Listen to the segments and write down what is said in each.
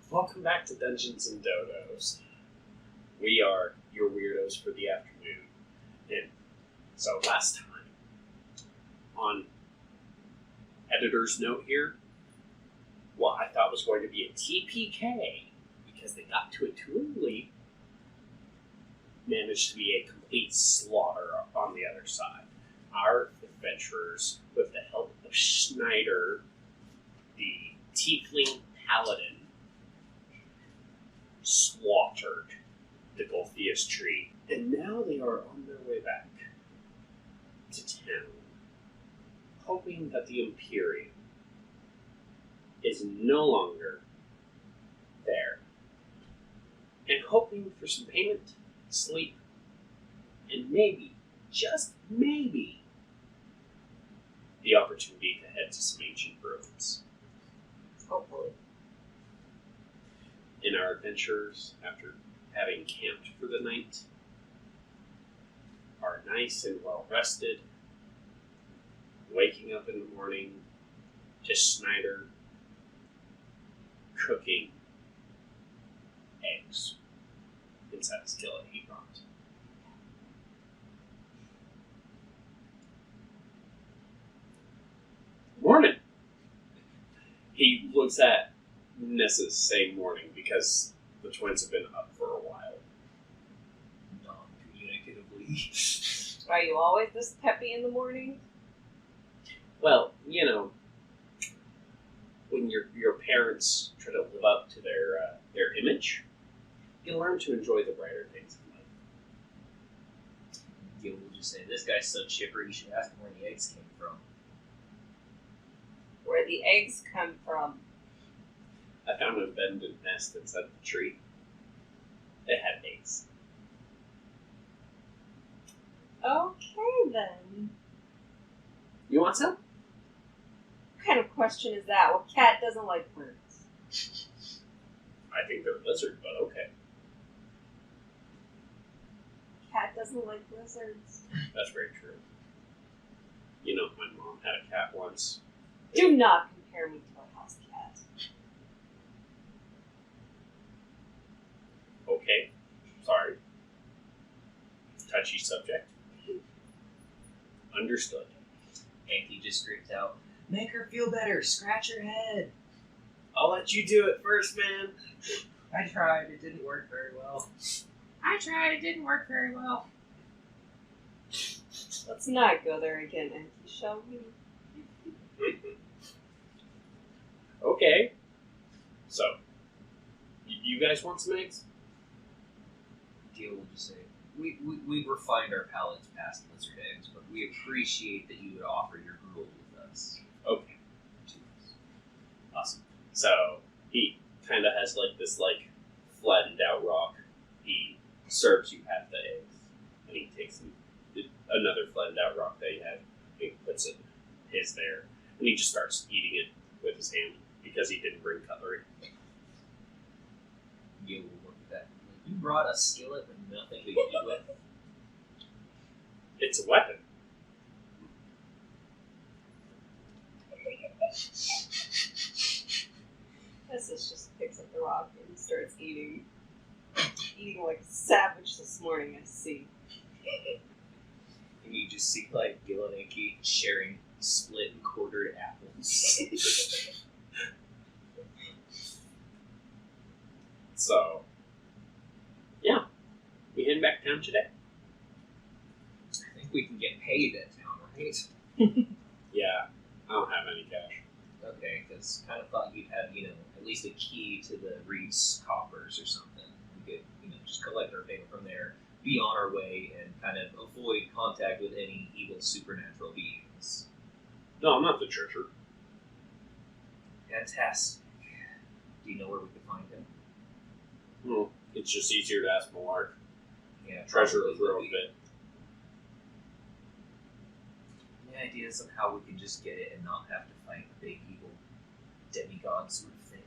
Welcome back to Dungeons and Dodos. We are your weirdos for the afternoon. And so last time, on editor's note here, what I thought was going to be a TPK, because they got to it too early, managed to be a complete slaughter on the other side. Our adventurers, with the help of Schneider, the tiefling paladin, slaughtered the Golthius tree, and now they are on their way back to town, hoping that the Imperium is no longer there, and hoping for some payment, sleep, and maybe, just maybe, the opportunity to head to some ancient ruins. Hopefully. In our adventures, after having camped for the night, are nice and well rested, waking up in the morning to Schneider cooking eggs inside a skillet he brought. Morning! He looks at Nessa's saying morning because the twins have been up for a while. Non-communicatively. Are you always this peppy in the morning? Well, you know, when your parents try to live up to their image, you learn to enjoy the brighter things in life. Gil will just say, "This guy's so chipper, you should ask him where the eggs came from." Where the eggs come from? I found an abandoned nest inside the tree. It had eggs. Okay, then. You want some? What kind of question is that? Well, cat doesn't like birds. I think they're lizard, but okay. Cat doesn't like lizards. That's very true. You know, my mom had a cat once. Do not compare me to a house cat. Okay. Sorry. Touchy subject. Understood. And he just screams out, "Make her feel better, scratch her head." I'll let you do it first, man. I tried, it didn't work very well. Let's not go there again, Enki, shall we? Okay. So, you guys want some eggs? Gil will just say, we've refined our palates past lizard eggs, but we appreciate that you would offer your gruel with us. Okay. Awesome. So, he kind of has this flattened out rock. He serves you half the eggs, and he takes another flattened out rock that he had, he puts it his there, and he just starts eating it with his hand because he didn't bring cutlery. Gil will look at that. You brought a skillet with nothing to eat it with? It's a weapon. Nessus just picks up the rock and starts eating. Eating like a savage this morning, I see. And you just see Gil and Enki sharing split and quartered apples. So, yeah. We heading back to town today? I think we can get paid at town, right? Yeah. I don't have any cash. Okay, because kind of thought you'd have, at least a key to the Reed's coffers or something. We could, just collect our payment from there, be on our way, and kind of avoid contact with any evil supernatural beings. No, I'm not the churcher. Fantastic. Do you know where we could find him? Well, it's just easier to ask Malark. Yeah, Treasure probably for a would be. bit. Any ideas of how we can just get it and not have to fight a big evil demigod sort of thing?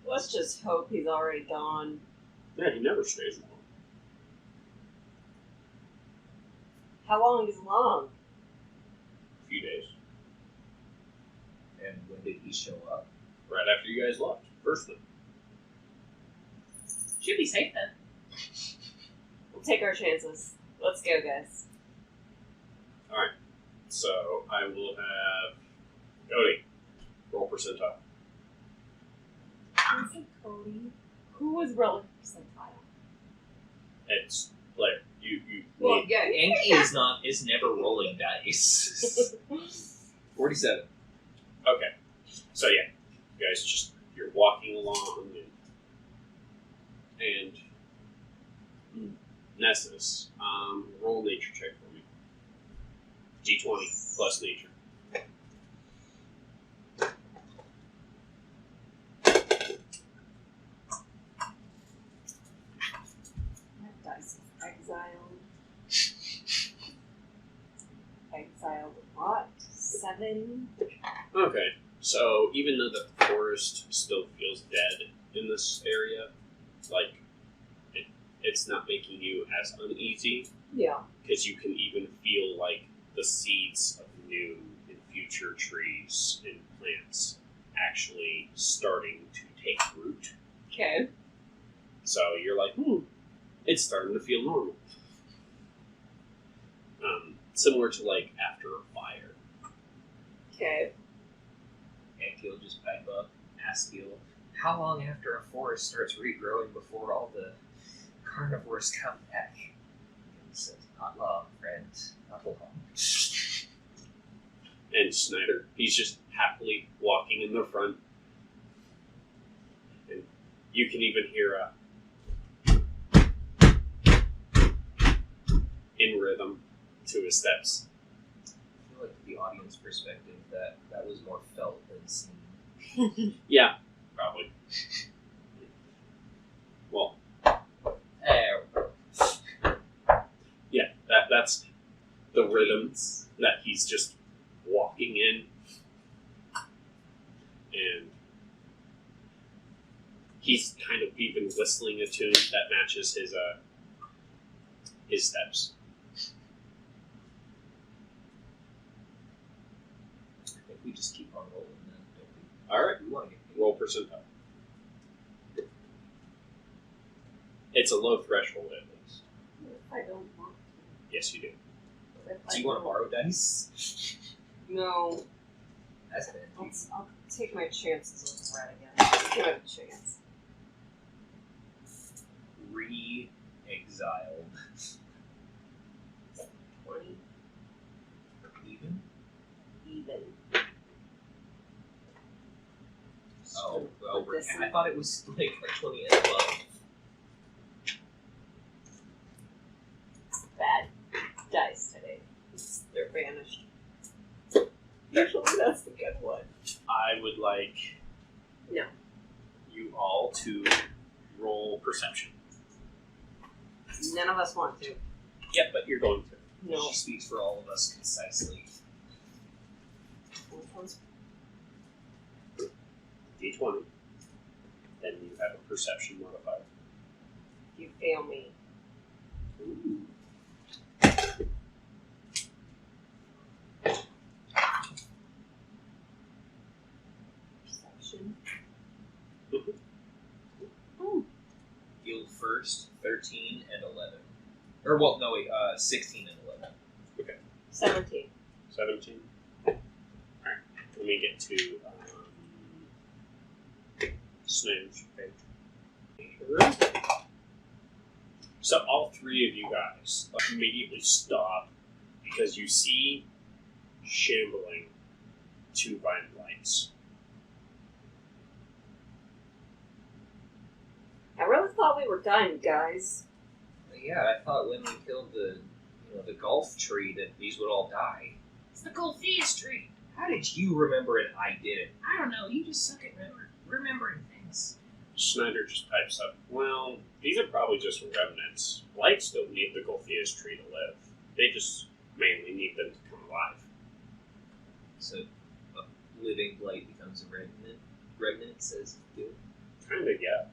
Let's just hope he's already gone. Yeah, he never stays long. How long is long? A few days. And when did he show up? right after you guys left. First one. Should be safe then. We'll take our chances. Let's go, guys. So I will have Cody roll percentile. I said Cody. Who was rolling percentile? It's like you Well, yeah, Anki is never rolling dice. 47. Okay. So yeah, you guys you're walking along and Nessus, roll nature check for me. D20 plus nature. That dice is exiled. Exiled what? 7. Okay. So even though the forest still feels dead in this area, like it's not making you as uneasy Yeah. because you can even feel like the seeds of new and future trees and plants actually starting to take root. Okay. So you're like, it's starting to feel normal. Similar to like after a fire. Okay. Anki will just pipe up, ask you, how long after a forest starts regrowing before all the carnivores come back? He says, not long, friend, not long. And Snyder, he's just happily walking in the front. And you can even hear in rhythm to his steps. I feel like the audience perspective, that was more felt than seen. Yeah, probably. Well, yeah, that's the rhythm that he's just walking in. And he's kind of even whistling a tune that matches his steps. I think we just keep on rolling then, don't we? Alright, We want to get roll percentile. It's a low threshold at least. If I don't want Yes, you do. to. Do you want to borrow dice? No. That's it. I'll take my chances with red again. Give it a chance. Re-exiled. 20. Even? Even. Oh, well, This I thought it was like 20 and above. Bad dice today. They're vanished. Usually that's the good one. I would like No. you all to roll perception. None of us want to. Yeah, but you're going to. No. She speaks for all of us concisely. Which one's D20. Then you have a perception modifier. you fail me? Perception. Guild first, 13 and 11. Or, well, no, wait, 16 and 11. 17. 17. Alright, let me get to Snooze page. So all three of you guys immediately stop because you see shambling two vine lights. I really thought we were done, guys. Yeah, I thought when we killed the golf tree that these would all die. It's the Golthias tree. How did you remember it? I didn't. I don't know. You just suck at remembering things. Snyder just pipes up, well, these are probably just remnants. Lights don't need the Golthias tree to live. They just mainly need them to come alive. So, a living blight becomes a remnant. Remnant says, "Do." Kinda, yeah.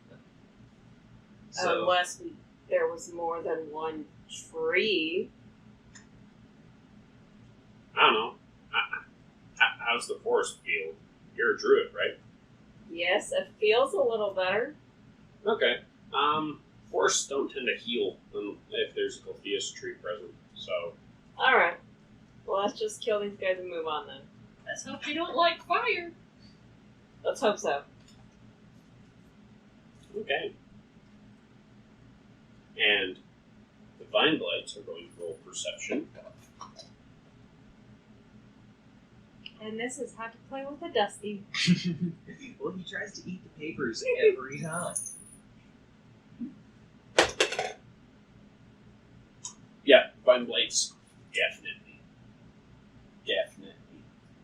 So, Unless there was more than one tree. I don't know. How's the forest feel? You're a druid, right? Yes, it feels a little better. Okay. Forests don't tend to heal if there's a Clothias tree present. So, Alright. Well, let's just kill these guys and move on then. Let's hope they don't like fire. Let's hope so. okay. And the Vine Blights are going to roll perception. And this is how to play with a Dusty. Well, he tries to eat the papers every time. Yeah, Vine Blights. Definitely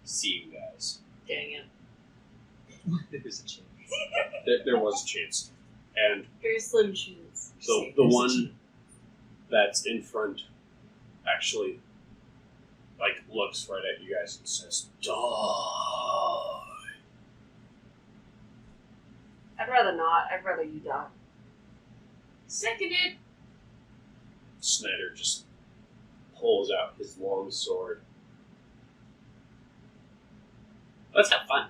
see you guys. Dang it. There's a chance. There was a chance. And Very slim chance. so the one that's in front actually looks right at you guys and says, "Die." I'd rather not. I'd rather you die. Seconded. Snyder just pulls out his long sword. Let's have fun.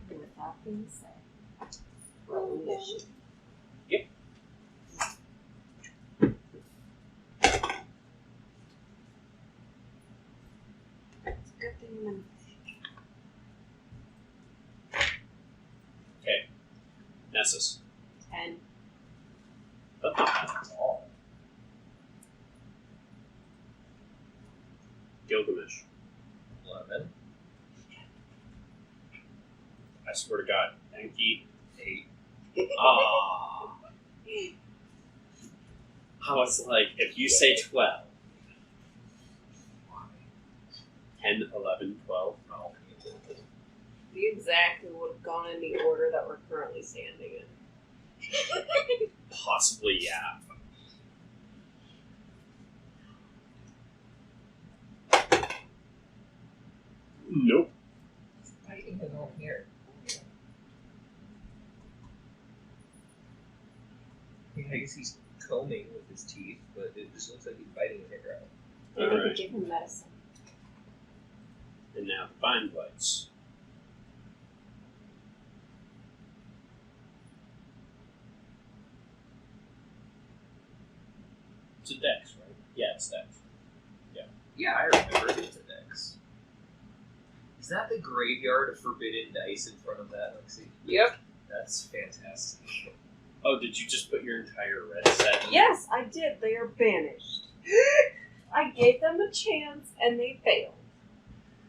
With that being said, roll initiative. Yep. It's a good thing I'm Okay. Nessus. 10. That's not bad at all. Gilgamesh. 11. I swear to God. Enki. 8. Ah. I was like, if you say 12. 10, 11, 12. Oh, We exactly would have gone in the order that we're currently standing in. Possibly, yeah. Nope. biting his own hair. Yeah, I guess he's combing with his teeth, but it just looks like he's biting his hair out. Maybe we Alright. could give him medicine. And now the Vine Blights. It's a dex, right? Yeah, it's dex. Yeah, I remember it's a dex. Is that the graveyard of forbidden dice in front of that, Lexi? Yep. That's fantastic. Oh, did you just put your entire red set? Yes, I did. They are banished. I gave them a chance and they failed.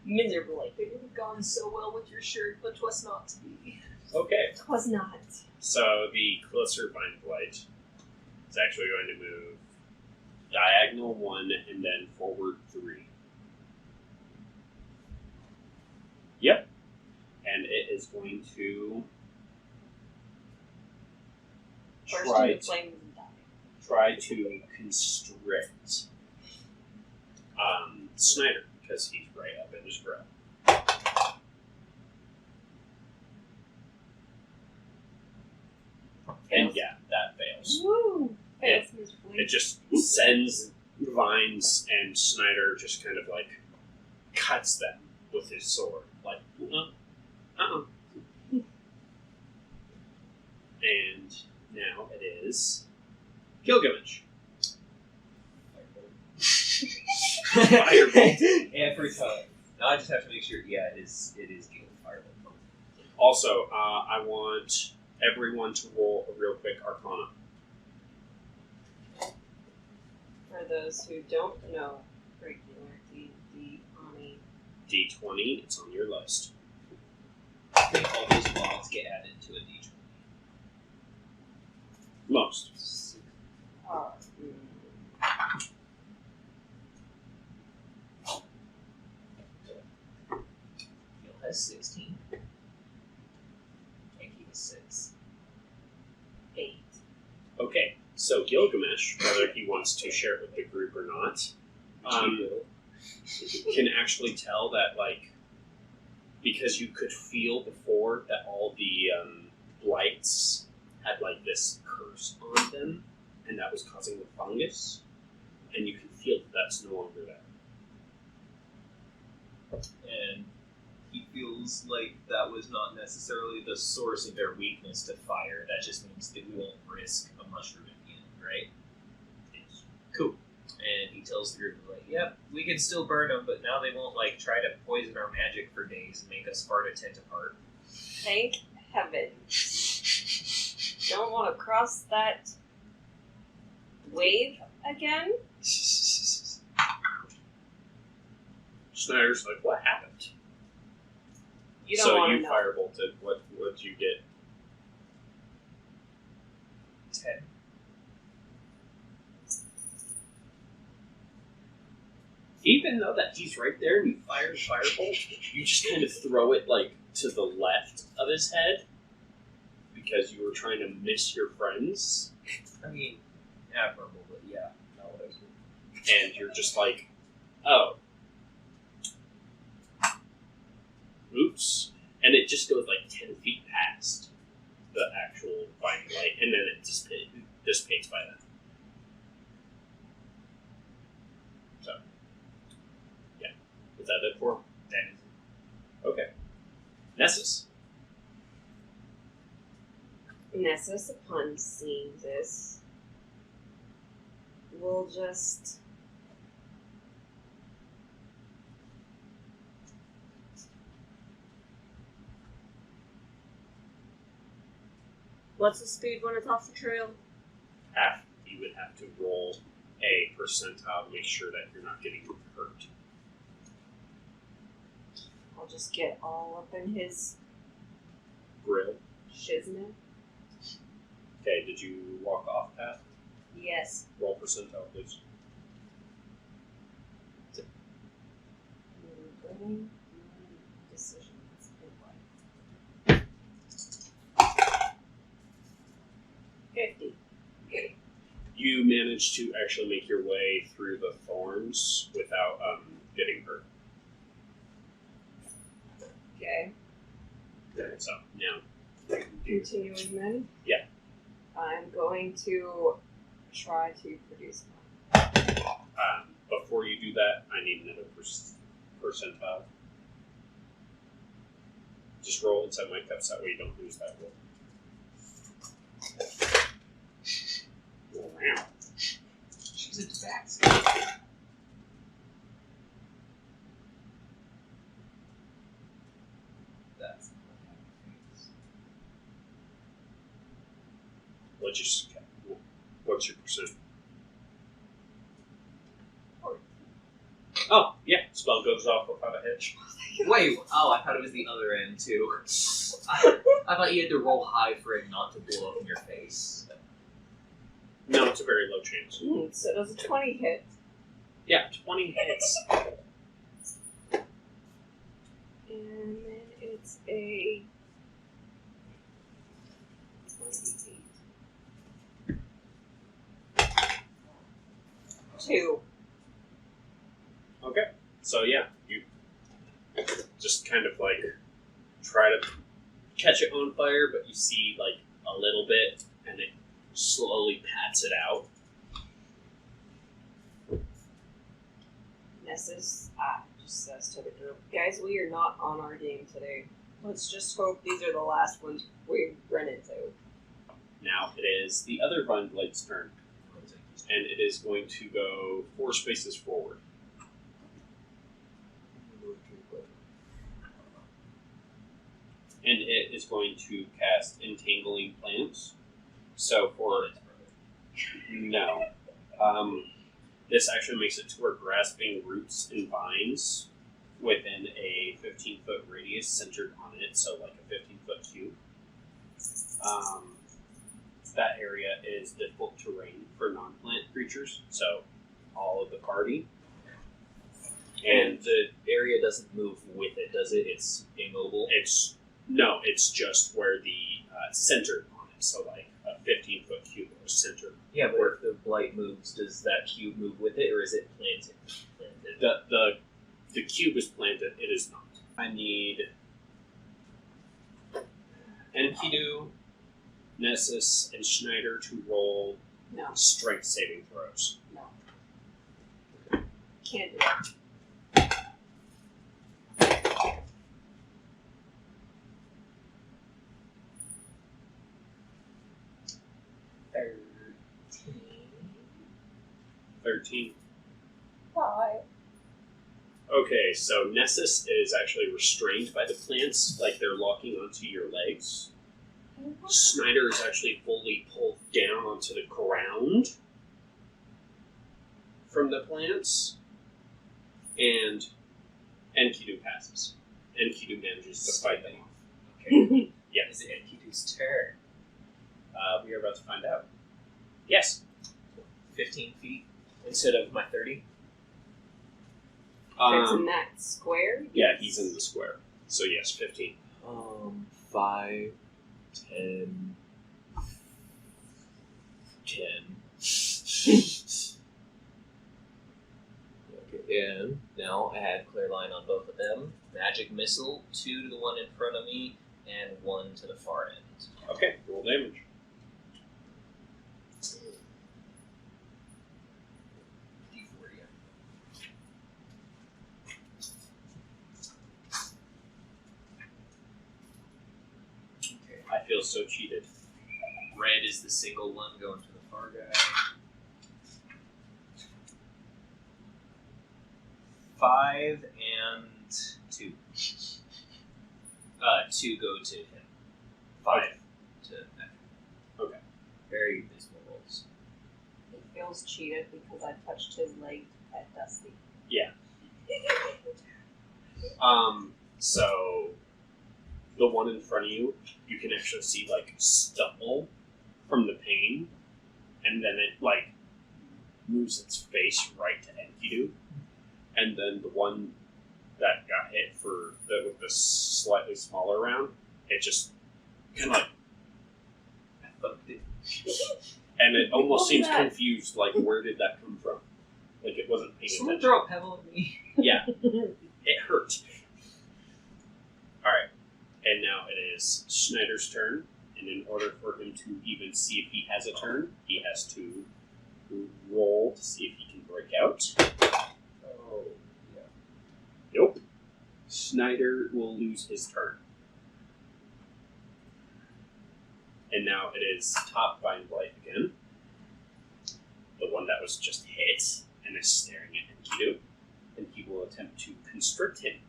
Miserably. It would have gone so well with your shirt, but 'twas not to be. Okay, It was not. so the closer Vine Blight is actually going to move diagonal 1 and then forward 3. Yep. And it is going to Burst try into to, flames and die. try to constrict Snyder, because he's right up in his grill. And yeah, that fails. Woo! Fails miserably. It just sends vines, and Snyder just kind of cuts them with his sword. And now it is Gilgamesh. Firebolt. Every time. Now I just have to make sure, yeah, it is Guild Firebolt. Also, I want everyone to roll a real quick Arcana. For those who don't know regular D&D on a D20, it's on your list. I think all those mods get added to a D20. Most. Guild has 16. Yankee has 6. 8. Okay, so Gilgamesh, whether he wants to share it with the group or not, can actually tell that, because you could feel before that all the blights had, this curse on them, and that was causing the fungus, and you can feel that that's no longer there. And he feels sounds like that was not necessarily the source of their weakness to fire. That just means that we won't risk a mushroom at the end, right? Yes. Cool. And he tells the group, like, yep, we can still burn them, but now they won't, like, try to poison our magic for days and make us fart a tent apart. Thank heaven. Don't want to cross that wave again? Schneider's like, what happened? You don't So want to you know. firebolted. What did you get? 10. Even though that he's right there and you fire the firebolt, you just kind of throw it like to the left of his head because you were trying to miss your friends, I mean, admirable, but yeah, not what I was doing. and you're just like, oh, oops, and it just goes like 10 feet past the actual blinding light, and then it dissipates by then. So, yeah, is that it for him? That is Okay. Nessus. Nessus, upon seeing this, will just what's the speed when it's off the trail? You would have to roll a percentile to make sure that you're not getting hurt. I'll just get all up in his Grill. shiznit. Okay, did you walk off path? Yes. Roll percentile, please. Regretting my decisions in life. 50. You managed to actually make your way through the thorns without getting hurt. Okay. So now, Continuing then? Yeah. I'm going to try to produce before you do that, I need another percentile. Just roll inside my cups, that way you don't lose that roll. Wow. she's a tabaxi. That's What's your percent? Oh, yeah. Spell goes off without a hitch. Wait, oh, I thought it was the other end too. I thought you had to roll high for it not to blow up in your face. No, it's a very low chance. So does a 20 hit? Yeah, 20 hits. And then it's a 2. Okay. So, yeah, you just kind of like try to catch it on fire, but you see like a little bit and it slowly pats it out. Nessus just says to the group, guys, we are not on our game today. Let's just hope these are the last ones we run into. Now it is the other Vine Blade's turn, and it is going to go 4 spaces forward. And it is going to cast Entangling Plants. So for no, this actually makes it to where grasping roots and vines within a 15-foot radius centered on it, so like a 15-foot cube. That area is difficult terrain for non-plant creatures, so all of the party. And the area doesn't move with it, does it? It's immobile? It's just where the centered on it, so like a 15-foot cube or centered. Yeah, but if the blight moves, does that cube move with it, or is it planted? The cube is planted, it is not. I need Enkidu, Nessus, and Schneider to roll No, strength saving throws. no. Can't do it. 13. 5. Okay, so Nessus is actually restrained by the plants, like they're locking onto your legs. Snyder is actually fully pulled down onto the ground from the plants, and Enkidu passes. Enkidu manages to fight them off. Okay. Yeah. Is it Enkidu's turn? We are about to find out. Yes. 15 feet instead of my 30? It's in that square? Yeah, he's in the square. So yes, 15. 5, 10, 10. Okay, and now I had clear line on both of them. Magic missile, 2 to the one in front of me, and 1 to the far end. Okay, roll damage. D4, yeah. Okay. I feel so cheated. Red is the single one going to the far guy. 5 and 2. 2 go to him. 5 to Evan. Okay. Very visible rolls. He feels cheated because I touched his leg at Dusty. So the one in front of you, you can actually see like stumble from the pain, and then it like moves its face right to Enkidu, and then the one that got hit with the slightly smaller round, it just kind of like, and it almost What was seems that? confused, like where did that come from? Like it wasn't paying Someone attention. throw a pebble at me. Yeah, it hurt. Alright, and now it is Schneider's turn, and in order for him to even see if he has a turn, he has to roll to see if he can break out. Oh, yeah. Nope. Schneider will lose his turn. And now it is Top Vine Blight again. The one that was just hit and is staring at Enkidu. And he will attempt to constrict him.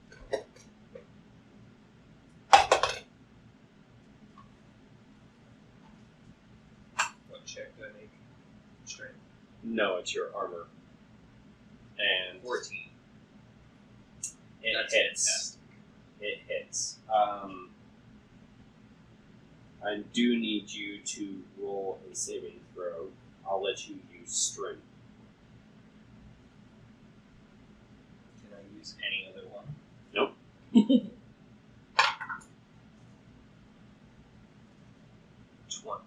What check do I make? Strength. No, it's your armor. And 14. it That's hits. fantastic. It hits. I do need you to roll a saving throw. I'll let you use strength. Can I use any other one? Nope. 20.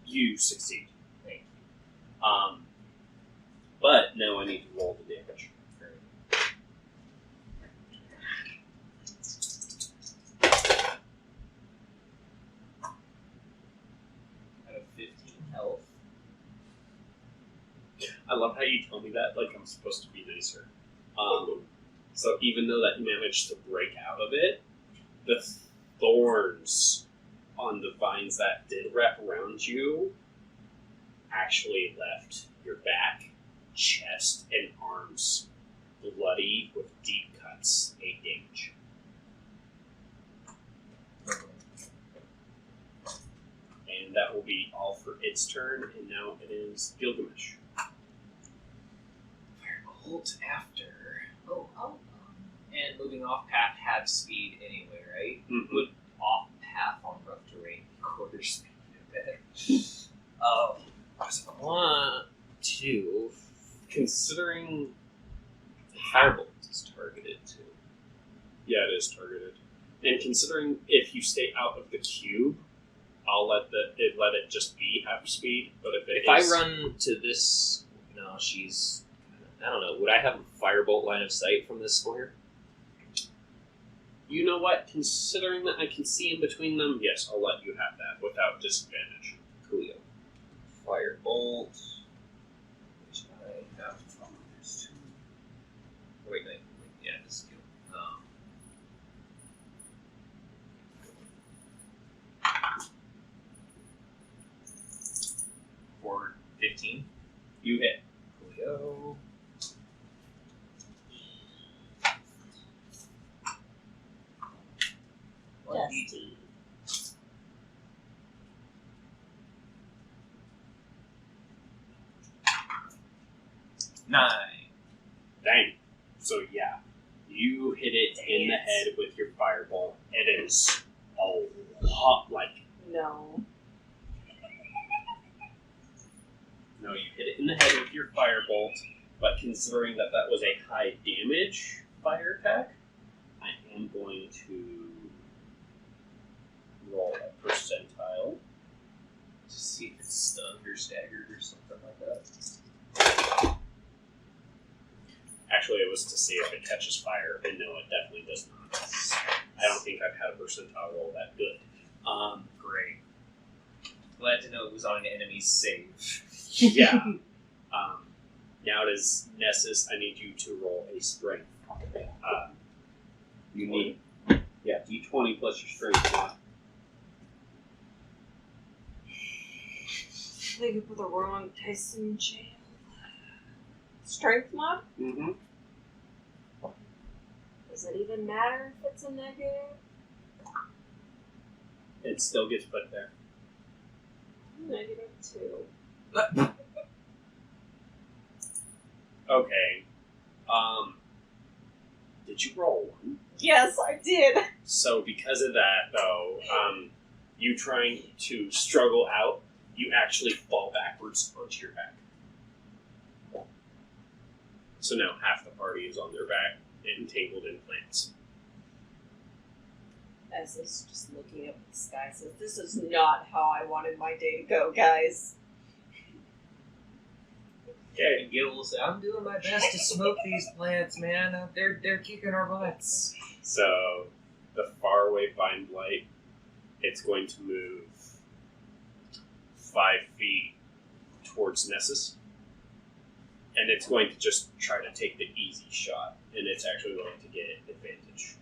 You succeed. Thank you. But now I need to roll the damage. I have 15 health. I love how you tell me that like I'm supposed to be nicer. So even though that you managed to break out of it, the thorns on the vines that did wrap around you actually left your back, chest, and arms bloody with deep cuts, 8 damage. And that will be all for its turn, and now it is Gilgamesh. Firebolt after. And moving off path have speed anyway, right? Mhm. Would off path on rough terrain be quarter speed a bit? Awesome. 1, 2. Considering Firebolt is targeted too. Yeah, it is targeted. And considering if you stay out of the cube, I'll let it just be half speed. But If I run to this, no, she's. I don't know. Would I have a firebolt line of sight from this square? You know what? Considering that I can see in between them, yes, I'll let you have that without disadvantage. Coolio. Firebolt. Which I have. There's 2. Wait, yeah, this skill. For 15. You hit. Coolio. Dusty. Nine. Dang. So yeah, you hit it in the Dang it. head with your fireball. It is a lot like. No. No, you hit it in the head with your firebolt, but considering that that was a high damage fire attack, I am going to roll a percentile. To see if it's stunned or staggered or something like that. Actually, it was to see if it catches fire, and no, it definitely does not. I don't think I've had a percentile roll that good. Great. Glad to know it was on an enemy's save. Yeah. Now it is Nessus. I need you to roll a strength. You need, yeah, d20 plus your strength mod. I think I put the wrong dice in jail. Strength mod? Mm-hmm. Does it even matter if it's a negative? It still gets put there. -2. Okay. Did you roll one? Yes, I did. So because of that, though, you trying to struggle out, you actually fall backwards onto your back. So now half the party is on their back, entangled in plants. As is just looking up at the sky, says, "This is not how I wanted my day to go, guys." Okay. And Gil will say, I'm doing my best to smoke these plants, man. They're kicking our butts. So the faraway vine blight, it's going to move 5 feet towards Nessus. And it's going to just try to take the easy shot. And it's actually going to get advantage.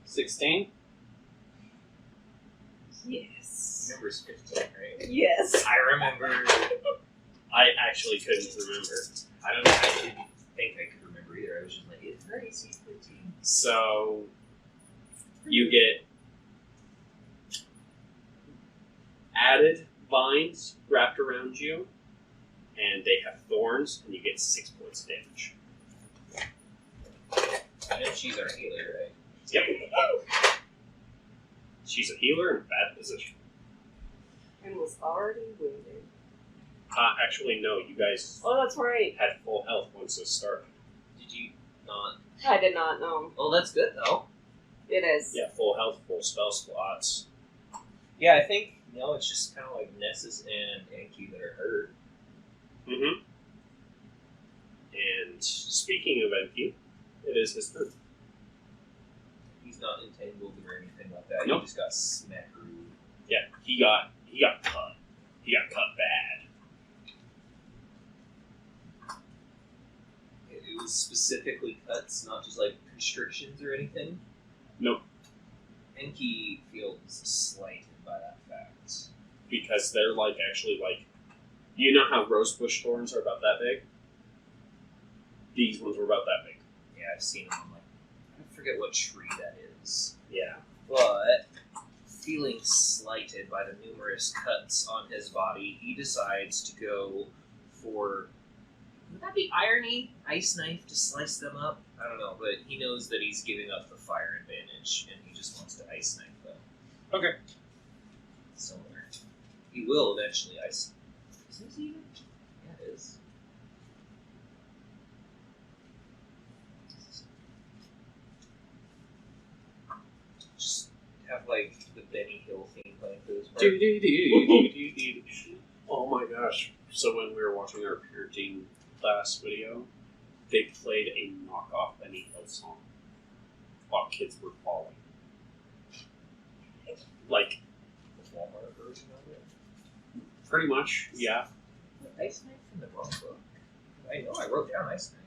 $16? Yes. Number's 15, right? Yes. I remember. I actually couldn't remember. I don't know. I didn't think I could remember either. I was just like, it's crazy. 15. So you get added vines wrapped around you, and they have thorns, and you get 6 points of damage. I know she's our healer, right? Yep. She's a healer in a bad position. And was already wounded. Actually, no. You guys Oh, that's right. had full health once this started. Did you not? I did not know. Well, that's good, though. It is. Yeah, full health, full spell slots. Yeah, I think, it's just kind of like Nessus and Enki that are hurt. Mm-hmm. And speaking of Enki, it is his turn. He's not entangled or anything like that. Nope. He just got smackarooed. Yeah, he got cut. He got cut bad. It was specifically cuts, not just like constrictions or anything. Nope. Enki feels slighted by that fact. Because they're actually you know how rosebush thorns are about that big? These ones were about that big. Yeah, I've seen him. I'm like, I forget what tree that is. Yeah. But feeling slighted by the numerous cuts on his body, he decides to go for. Would that be irony? Ice knife to slice them up? I don't know, but he knows that he's giving up the fire advantage, and he just wants to ice knife them. Okay. Somewhere. He will eventually ice. Is this even? Yeah, it is. Just have the Benny Hill theme playing for this part. Oh my gosh. So when we were watching our parenting class video, they played a knockoff Benny Hill song while kids were falling. The Walmart version of it. Pretty much, yeah. Ice knife in the wrong book. I know I wrote down ice knife.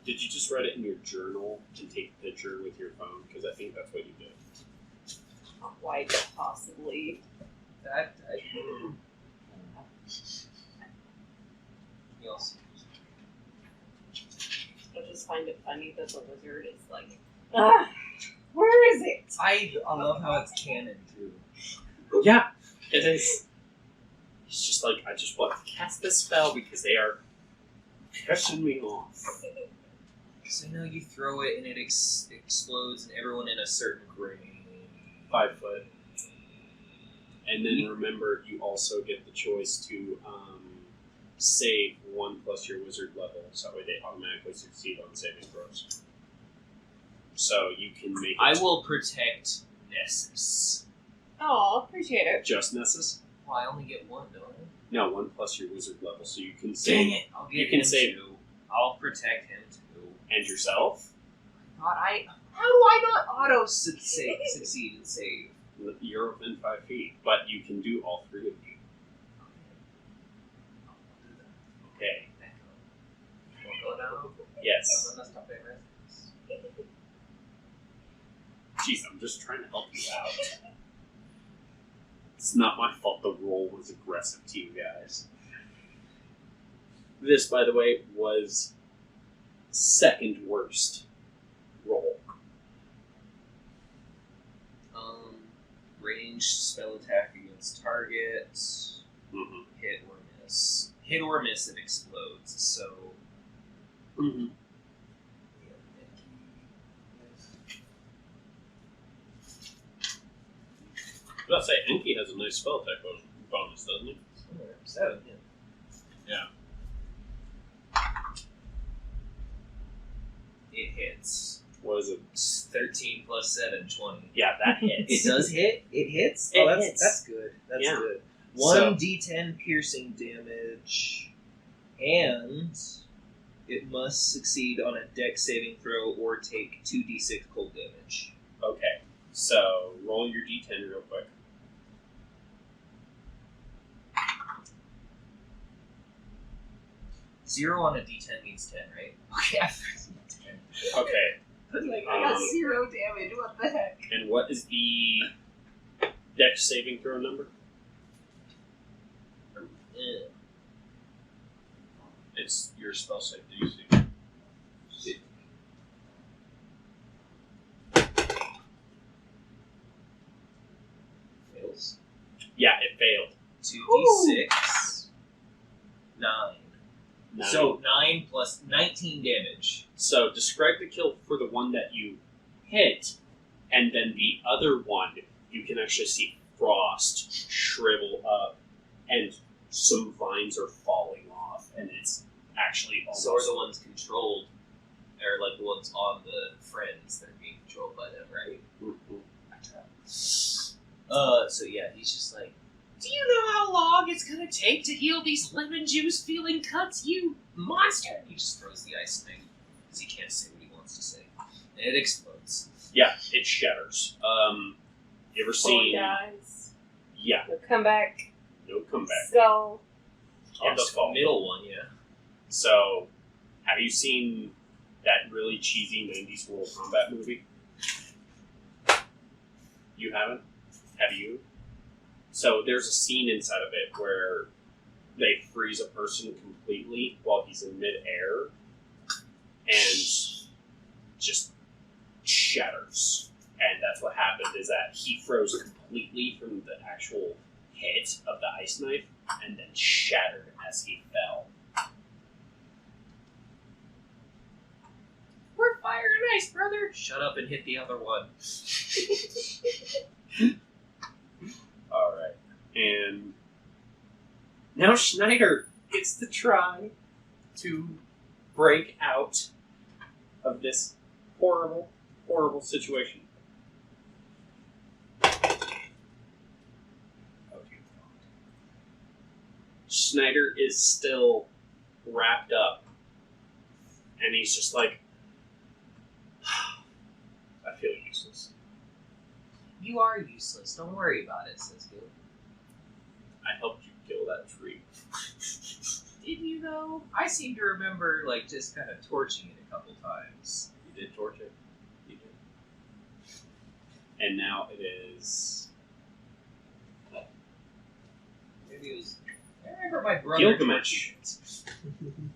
Did you just write it in your journal and take a picture with your phone? Because I think that's what you did. Quite possibly. I find it funny that the wizard is like, ah, where is it? I love how it's canon too. Yeah, it is. It's just like, I just want to cast this spell because they are pissing me off. Because I know you throw it and it explodes and everyone in a certain grade. 5 foot. And then remember, you also get the choice to save 1 plus your wizard level, so that way they automatically succeed on saving throws. So you can make it I will protect Nessus. Oh, appreciate it. just Nessus. Well, I only get 1, don't I? No, 1 plus your wizard level, so you can save. Dang it! I'll get You can him save- 2. I'll protect him too. And yourself. How do I not auto succeed and save? You're within 5 feet, but you can do all 3 of you. Okay. Won't go down. Yes. That's not fair. Jeez, I'm just trying to help you out. It's not my fault the roll was aggressive to you guys. This, by the way, was second worst roll. Ranged spell attack against target. Mm-hmm. Hit or miss. Hit or miss, it explodes. So. Mm-hmm. I was about to say, Enki has a nice spell attack bonus, doesn't he? 7. Yeah. It hits. What is it? 13 plus 7, 20. Yeah, that hits. It does hit? It hits? It that's, hits. That's good. That's Yeah. good. So- 1d10 piercing damage, and it must succeed on a dex saving throw or take 2d6 cold damage. Okay, so roll your d10 real quick. 0 on a d10 means 10, right? Okay, I thought 10. Okay, Like, I got 0 damage. What the heck? and what is the dex saving throw number? It's your spell save DC. Fails. Yeah, it failed. 2d6. 9. 9. So 9 plus 19 damage. So describe the kill for the one that you hit, and then the other one, you can actually see frost shrivel up, and some vines are falling off, and it's actually almost... So are the ones controlled, or like the ones on the friends that are being controlled by them, right? Mhm. So yeah, he's just like, do you know how long it's gonna take to heal these lemon juice feeling cuts, you monster? And he just throws the ice thing, because he can't say what he wants to say. And it explodes. Yeah, it shatters. You ever seen... Guys, Yeah, no comeback. no comeback. Skull. On the Yes, fall. middle one, yeah. So, have you seen that really cheesy 90s Mortal Kombat movie? You haven't? Have you? So, there's a scene inside of it where they freeze a person completely while he's in midair and just shatters. And that's what happened, is that he froze completely from the actual hit of the ice knife and then shattered as he fell. We're fire and ice, brother! Shut up and hit the other one. Alright. And now Schneider gets to try to break out of this horrible, horrible situation. Schneider is still wrapped up, and he's just like, I feel useless. You are useless. Don't worry about it, says Gil. I helped you kill that tree. Did you though? I seem to remember like just kind of torching it a couple times. You did torch it. You did. And now it is Maybe it was. I remember my brother Gilgamesh. torching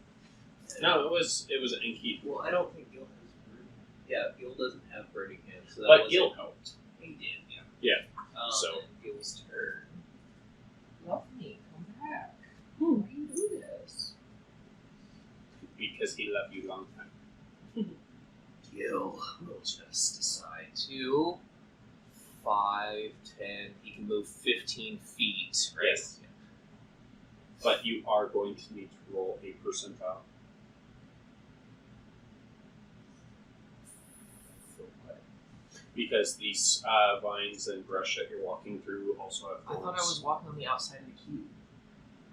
it. No, it was Enki. Well, I don't think Gil has bird. Yeah, Gil doesn't have birding hands. So that But wasn't- Gil helped. He did, yeah. Yeah. So- then Gil's turn. Love me, come back. Hmm. Why do you do this? Because he loved you long time. Gil will just decide to 5, 10. He can move 15 feet, right? Yes. But you are going to need to roll a percentile. For what? Because these vines and brush that you're walking through also have I thorns. thought I was walking on the outside of the cube.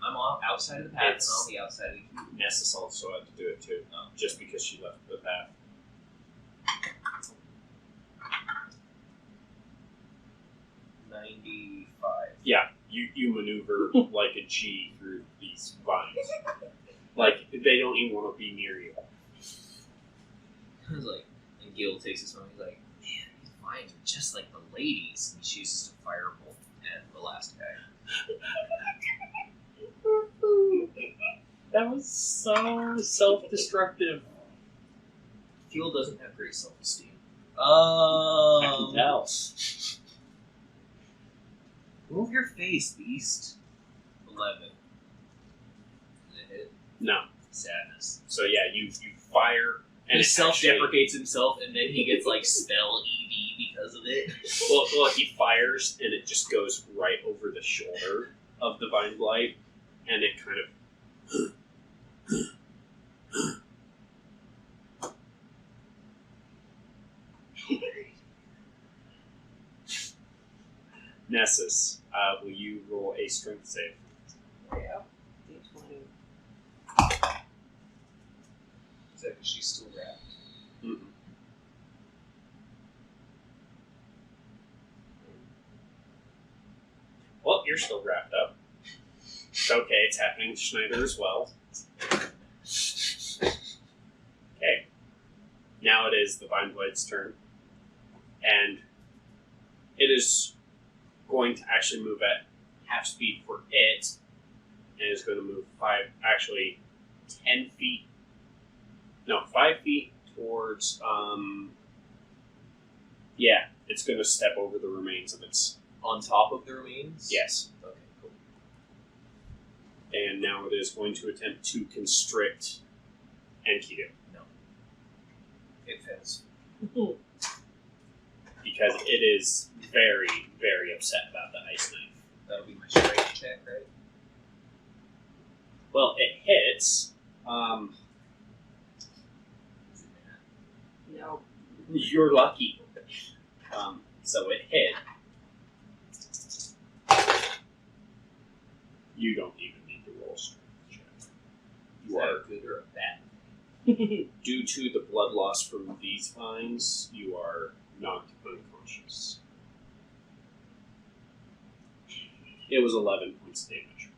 I'm outside of the path It's- and on the outside of the cube. Nessus also had to do it too, just because she left the path. Yeah, you maneuver like a G through these vines. Like, they don't even want to be near you. I was like, and Gil takes his phone. He's like, man, these vines are just like the ladies. And he chooses to firebolt at the last guy. That was so self-destructive. Gil doesn't have great self-esteem. I can tell. Move your face, beast. 11. Is it hit? No. Sadness. So yeah, you fire and He it self-deprecates himself, and then he gets like spell ED because of it. Well, he fires and it just goes right over the shoulder of the vine blight, and it kind of. Nessus, will you roll a strength save? Yeah. D20. Is that because she's still wrapped? Mm-hmm. Well, you're still wrapped up. It's okay, it's happening to Schneider as well. Okay. Now it is the Vine Blade's turn. And it is going to actually move at half speed for it. And it's going to move 10 feet. No, 5 feet towards, yeah, it's going to step over the remains of its. On top of the remains? Yes. Okay, cool. And now it is going to attempt to constrict Enkidu. It fails. Because it is very, very upset about the ice knife. That'll be my strength check, right? Well, it hits. Is it mad? No. You're lucky. So it hit. You don't even need to roll a strength check. Is You that are, a good or a bad? due to the blood loss from these vines, you are knocked unconscious. It was 11 points of damage.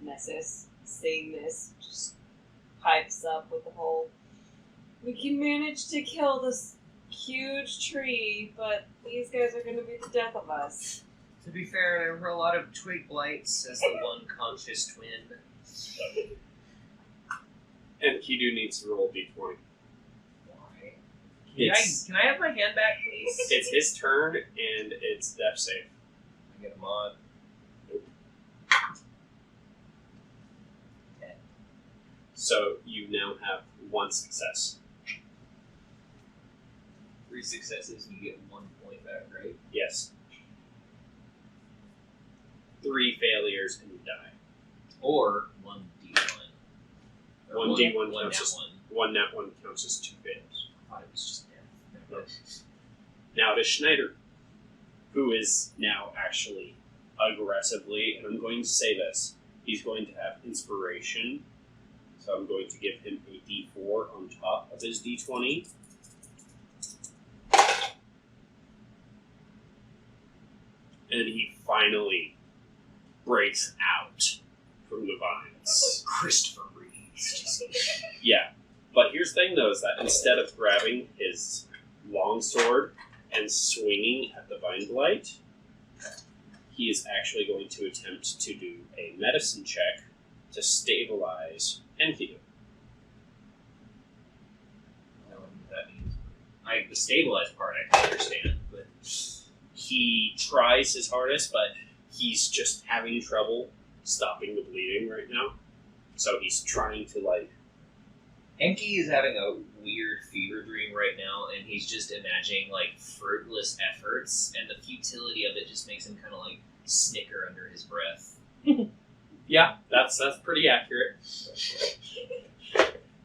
Nessus, seeing this, just pipes up with the whole, we can manage to kill this huge tree, but these guys are going to be the death of us. To be fair, there were a lot of twig blights as the one conscious twin. And Kidu needs to roll d20. Why? It's- Can I have my hand back, please? It's his turn, and it's death save. I get a mod. So you now have one success. 3 successes and you get 1 point back, right? Yes. 3 failures and you die. Or 1d1. Or 1d1 one counts nat as one. 1 nat 1 counts as 2 fails. I thought it was just death. No. Now it is Schneider, who is now actually aggressively, and I'm going to say this, he's going to have inspiration, so I'm going to give him a d4 on top of his d20. And he finally breaks out from the vines. Christopher Reeves. Yeah, but here's the thing though, is that instead of grabbing his long sword and swinging at the vine blight, he is actually going to attempt to do a medicine check to stabilize Enkidu. I don't know what that means. The stabilized part I can understand, but He tries his hardest, but he's just having trouble stopping the bleeding right now. So he's trying to, like... Enki is having a weird fever dream right now, and he's just imagining like fruitless efforts, and the futility of it just makes him kind of like snicker under his breath. Yeah, that's pretty accurate.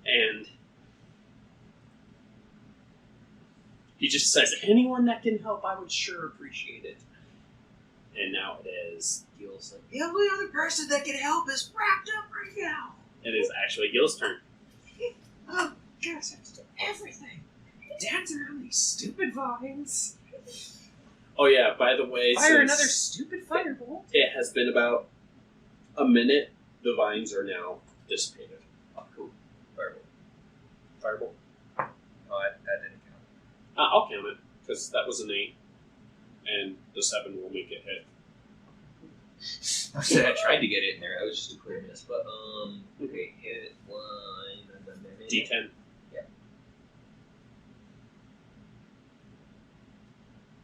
And he just says, anyone that can help, I would sure appreciate it. And now it is Gil's like, The only other person that can help is wrapped up right now. it is actually Gil's turn. Oh, guys, I have to do everything. Dance around these stupid vines. Oh yeah, by the way, Fire since another stupid firebolt. it has been about a minute, the vines are now dissipated. Oh, cool. Firebolt. Fireball? Oh, that didn't count. I'll count it, because that was an 8. And the 7 will make it hit. I said I tried to get it in there. That was just a clear miss. But, okay, hit 1. D10. Yeah.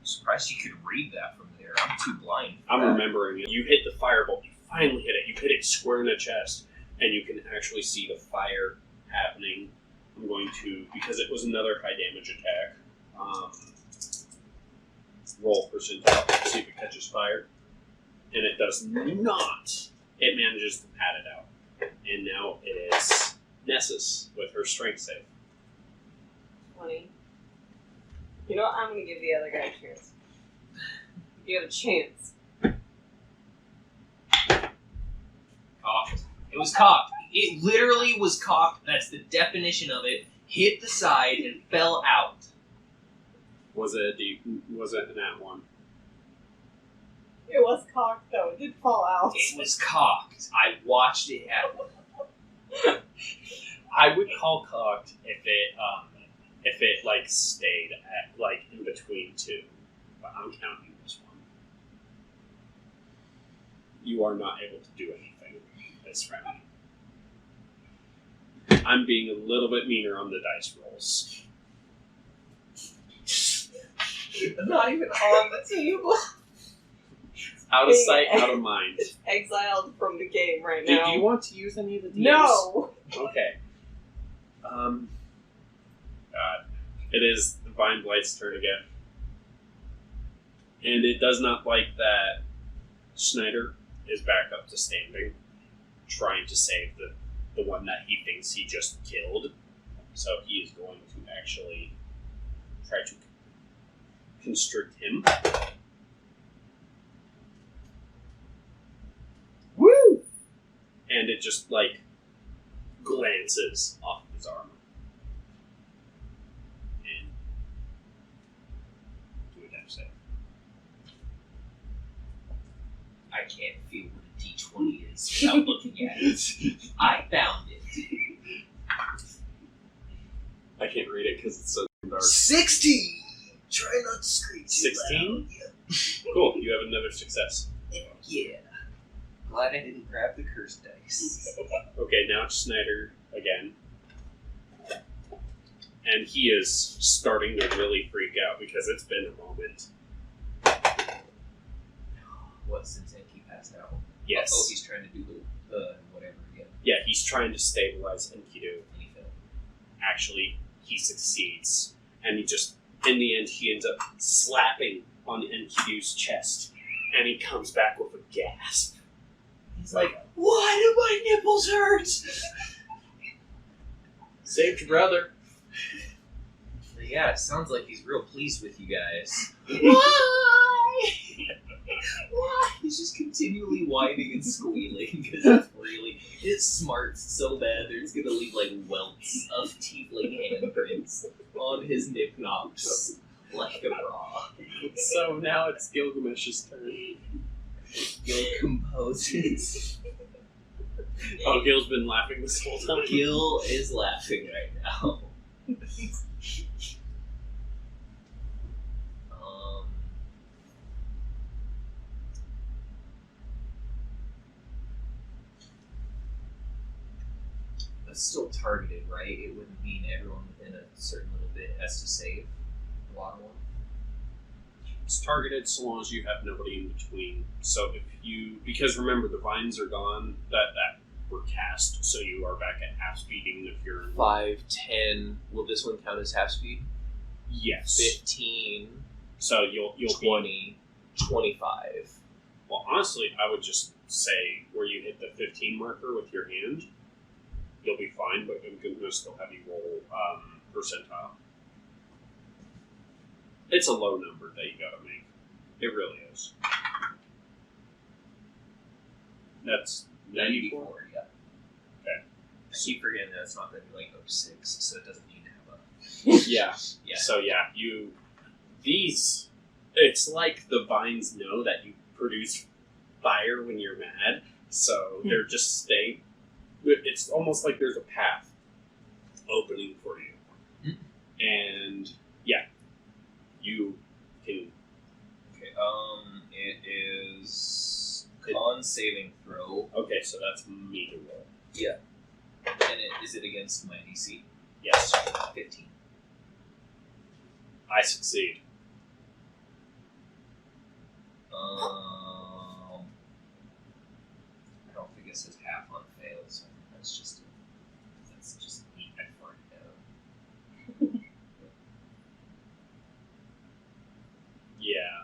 Surprised you could read that from there. I'm too blind. I'm remembering it. You hit the firebolt. You finally hit it. You hit it square in the chest. And you can actually see the fire happening. I'm going to, because it was another high damage attack, roll percentile to see if it catches fire. And it does not. It manages to pat it out. And now it is Nessus with her strength save. 20. You know what? I'm going to give the other guy a chance. You have a chance. Cocked. It was cocked. It literally was cocked. That's the definition of it. Hit the side and fell out. Was it an at 1? It was cocked, though. It did fall out. It was cocked. I watched it happen. I would call cocked if it like stayed at like in between 2. But I'm counting this one. You are not able to do anything this round. I'm being a little bit meaner on the dice rolls. I'm not even on the table. Out of sight, out of mind. Exiled from the game right Do now. you want to use any of the DMs? No! Okay. God. It is the Vine Blight's turn again. And it does not like that Schneider is back up to standing, trying to save the one that he thinks he just killed. So he is going to actually try to constrict him. Woo! And it just, like, glances off of his armor. And do a death save. I can't feel what a D20 is without looking at it. I found it. I can't read it because it's so dark. 16! Try not to scream too 16? loud. Yeah. Cool, you have another success. Yeah. Glad I didn't grab the curse dice. Okay, now it's Snyder again. And he is starting to really freak out because it's been a moment. What, since Enki passed out? Yes. Oh, he's trying to do the whatever again. Yeah, he's trying to stabilize Enkidu. And he failed. Actually, he succeeds. And he just, in the end, he ends up slapping on Enkidu's chest. And he comes back with a gasp. He's like, why do my nipples hurt? Saved your brother. But yeah, it sounds like he's real pleased with you guys. Why? Why? He's just continually whining and squealing because it's really, it smarts so bad there's gonna leave like welts of tiefling handprints on his nip knobs like a bra. So now it's Gilgamesh's turn. Gil composes. Oh, Gil's been laughing this whole time. Gil is laughing right now. it's still targeted, right? It wouldn't mean everyone within a certain little bit has to save the bottom one. It's targeted so long as you have nobody in between. So because remember the vines are gone that were cast, so you are back at half speed even if you're in 5, 10. Will this one count as half speed? Yes. 15. So you'll 20, 25. Well, honestly, I would just say where you hit the 15 marker with your hand, you'll be fine, but I'm going to still have you roll percentile. It's a low number that you got to make. It really is. That's 94? Yeah. Okay. I keep forgetting that it's not going to be like 06, so it doesn't need to have a... Yeah. Yeah. So yeah, it's like the vines know that you produce fire when you're mad, so they're just staying. It's almost like there's a path opening for you. And yeah, you can. Okay, it is con saving throw. Okay, so that's me to roll. Yeah. And is it against my DC? Yes. 15. I succeed. I don't think it says half on fail, so I think that's just neat. I farted out. Yeah.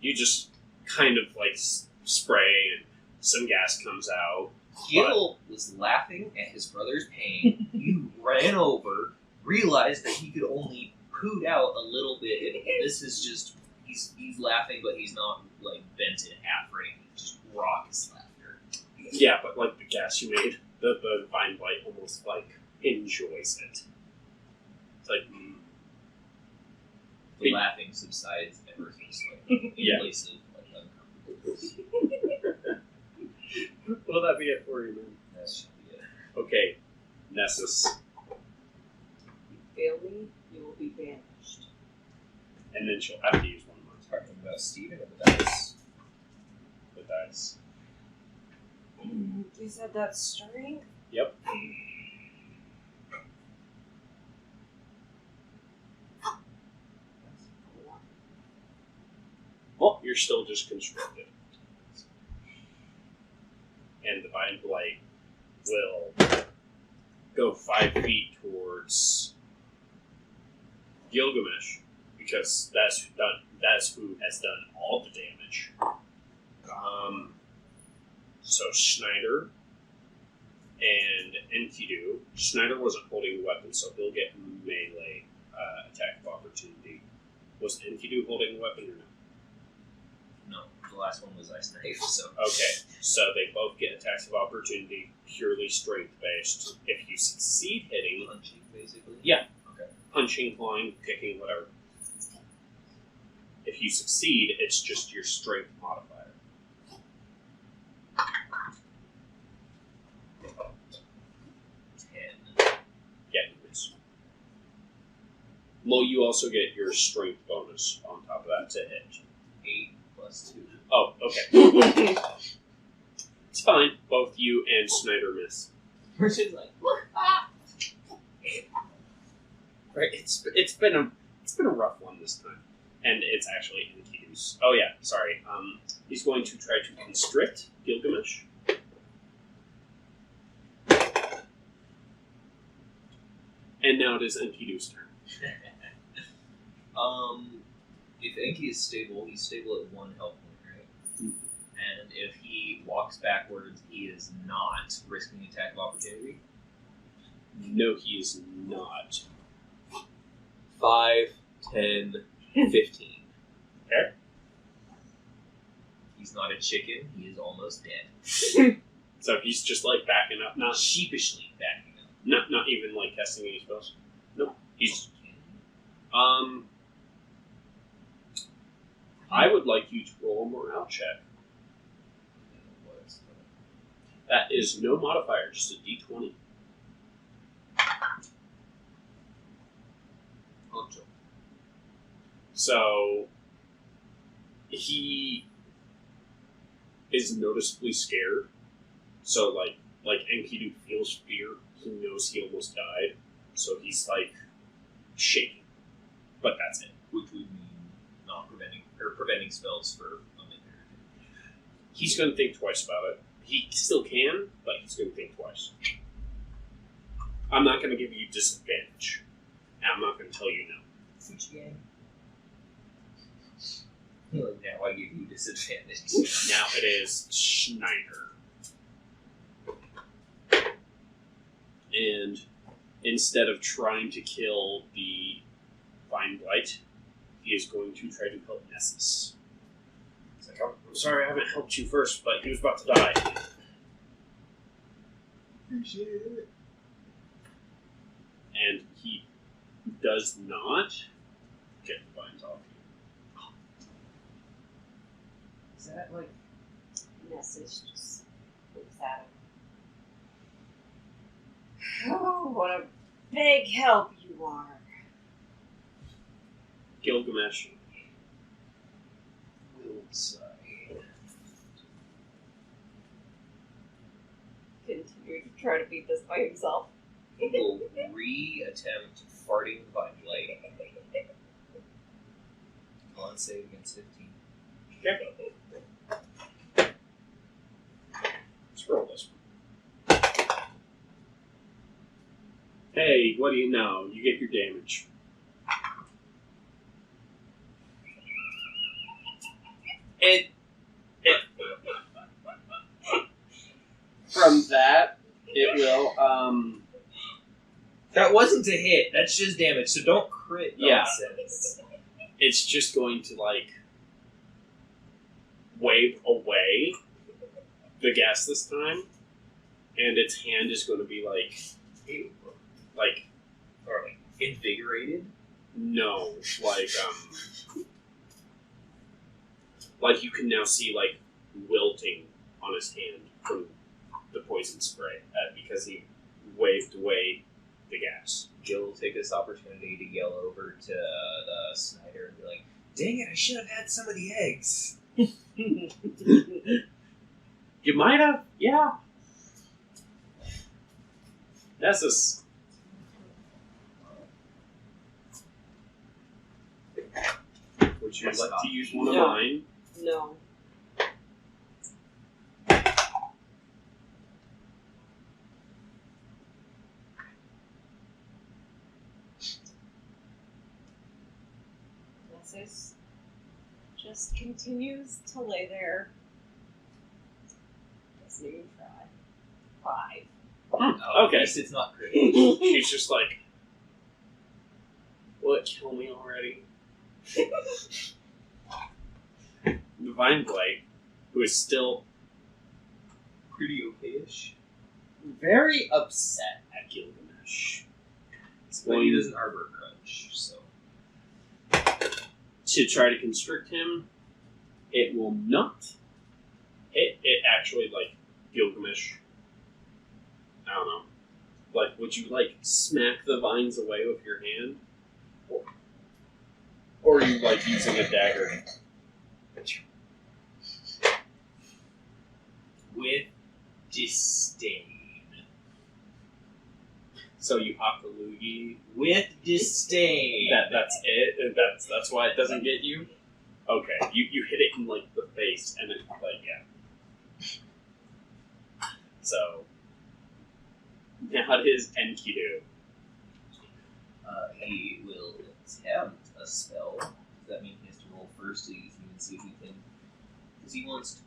You just kind of like spray and some gas comes out. Gil was laughing at his brother's pain. You ran over, realized that he could only poot out a little bit, and this is just he's laughing, but he's not like bent in half or anything. Just raucous laughter. Yeah, but like the gas you made, the vine blight almost like enjoys it. It's like, The laughing subsides ever so slightly in Yeah. place of like uncomfortableness. will that be it for you, man? That should be it. Okay, Nessus. You fail me, you will be banished. And then she'll have to use one more. Talking about Steven or the dice? The dice. You said that's strength? Yep. Well, you're still just constructed. And the vine blight will go 5 feet towards Gilgamesh, because that's who has done all the damage. So Schneider and Enkidu. Schneider wasn't holding a weapon, so he'll get melee attack of opportunity. Was Enkidu holding a weapon or no? No, the last one was Ice Knife, so. Okay, so they both get attacks of opportunity, purely strength based. If you succeed hitting, Punching, basically? Yeah. Okay. punching, clawing, kicking, whatever. If you succeed, it's just your strength modifier. 10. Yeah, you miss. Well, you also get your strength bonus on top of that to hit. 8 plus 2. Oh, okay. It's fine. Both you and Snyder miss. Which is like, Right? It's been a rough one this time, and it's actually Enkidu's. Oh yeah, sorry. He's going to try to constrict Gilgamesh. And now it is Enkidu's turn. if Enki is stable, he's stable at 1 health point, right? Mhm. And if he walks backwards, he is not risking attack of opportunity. No, he is not. 5, 10, 15. Okay. He's not a chicken. He is almost dead. So he's just like backing up, Not sheepishly backing up. not even like casting any spells. No, he's. I would like you to roll a morale check. That is no modifier, just a d20. So he is noticeably scared. So like like Enkidu feels fear. He knows he almost died, so he's like shaking. But that's it. Which would mean not preventing spells for a minute. He's going to think twice about it. He still can, but he's going to think twice. I'm not going to give you disadvantage. And I'm not going to tell you no. Fujian. Now I give you disadvantage. Now it is Schneider. And instead of trying to kill the Vine Blight, he is going to try to help Nessus. He's like, oh, I'm sorry I haven't helped you first, but he was about to die. Appreciate it. And he does not get the vines off you. Is that like... Nessus just looks at him. Oh, what a big help you are. Gilgamesh. will sigh? Continue to try to beat this by himself. He will re-attempt farting the Vine Blade. On save against 15. Okay. Let's roll this one. Hey, what do you know? You get your damage. It from that, it will, That wasn't a hit. That's just damage. So don't crit Yeah. nonsense. it's just going to, like, wave away the gas this time, and its hand is going to be, like, Or like invigorated. no, like you can now see, like, wilting on his hand from the poison spray because he waved away the gas. Jill will take this opportunity to yell over to the Snyder and be like, "Dang it! I should have had some of the eggs." You might have, yeah. Nessus. Would you like to use one of No. mine? No. Nessus just continues to lay there. Doesn't even try. 5. Okay. At least it's not critical. She's just like, will it kill me already? The Vine Blight, who is still Pretty okay-ish. very upset at Gilgamesh, But he doesn't harbor a grudge, so. to try to constrict him, it will not. It actually, like, Gilgamesh, I don't know. Like, would you, like, smack the vines away with your hand? Or are you, like, using a dagger? With disdain. So you hop the loogie. With disdain. That's it? And that's why it doesn't get you? Okay. You hit it in, like, the face, and it's like, yeah. So, now it is Enkidu. He will attempt a spell. Does that mean he has to roll first so you can see if he can? Because he wants to.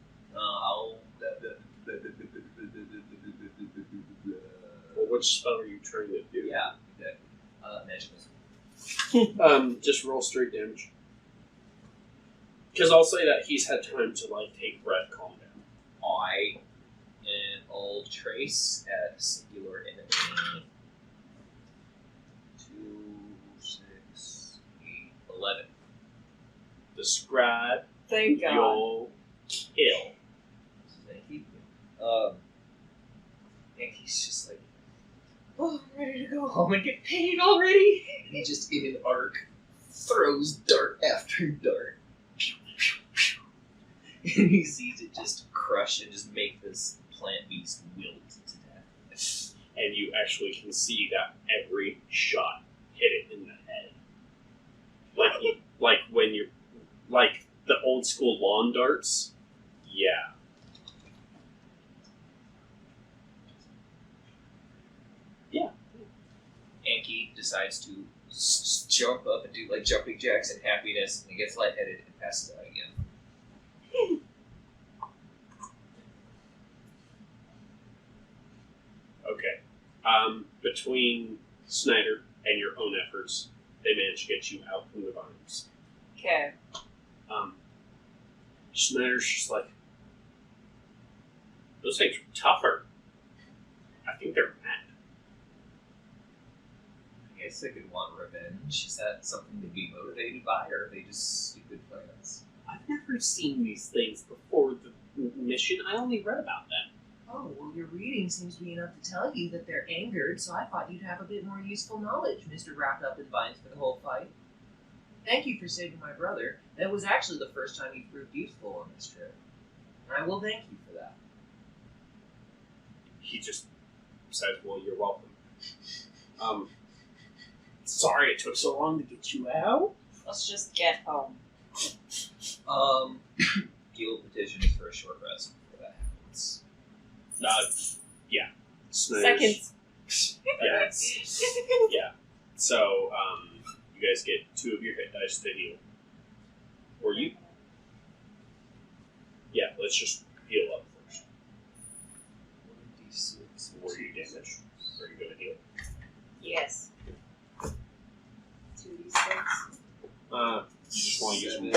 Well, which spell are you trying to do? Yeah, exactly. Magic missile. Just roll straight damage. Because I'll say that he's had time to, like, take breath, calm down. I and all trace at singular enemy. 2, 6, 8, 11. The scribe, Thank God. you'll kill. Thank you. And he's just like, "Oh, I'm ready to go home and get paid already." And he just, in an arc, throws dart after dart. And he sees it just crush and just make this plant beast wilt to death. and you actually can see that every shot hit it in the head. Like when you're like the old school lawn darts. Yeah. Anki decides to jump up and do like jumping jacks in happiness, and he gets lightheaded and passes out again. Okay. Between Snyder and your own efforts, they managed to get you out from the vines. Okay. Snyder's just like, those things were tougher. I think they're mad. I guess they could want revenge. Is that something to be motivated by, or are they just stupid plans? I've never seen these things before the mission. I only read about them. Oh, well, your reading seems to be enough to tell you that they're angered, so I thought you'd have a bit more useful knowledge, Mr. Wrapped Up in Vines for the whole fight. Thank you for saving my brother. That was actually the first time you proved useful on this trip. And I will thank you for that. He just says, well, you're welcome. Sorry it took so long to get you out. Let's just get home. Guild petitions for a short rest before that happens. Yeah. Snyder's, Seconds. Yeah. So, you guys get 2 of your hit dice to heal. Or you. Yeah, let's just heal up first. 1d6. Were you damaged? Are you going to heal? Yes. 2d6. You just want to use one.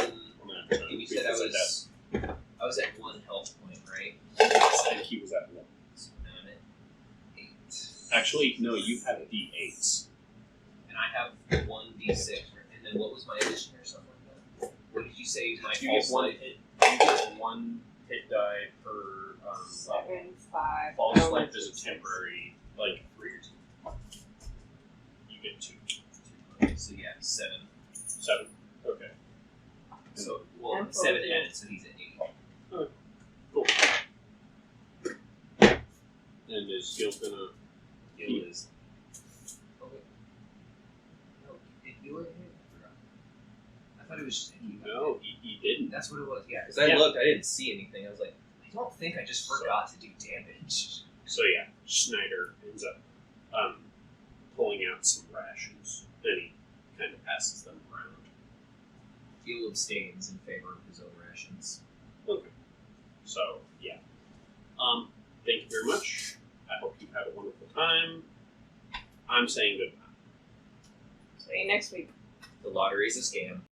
You said I was at 1 health point, right? I think he was at 1. So now I'm at 8. Actually, no, you have D8s. And I have 1d6. And then what was my addition or something like that? What did you say? My You get false one light? hit. You get 1 hit die per 7, 5. false oh, life that's is a 6. temporary, like 3 or 2. You get 2. Okay, so yeah, 7. 7. Okay. So, well, I'm 7 fully added, so he's at 8. Cool. And is Gil gonna Heal is. Okay. No, did you hit? I forgot. I thought it was just Anki. No, he didn't. That's what it was, yeah. Because I Yeah. looked, I didn't see anything. I was like, I don't think I just forgot to do damage. So yeah, Schneider ends up pulling out some rations. Then he kind of passes them around. Gil abstains in favor of his own rations. Okay. So yeah. Thank you very much. I hope you had a wonderful time. I'm saying goodbye. See you next week. The lottery's a scam.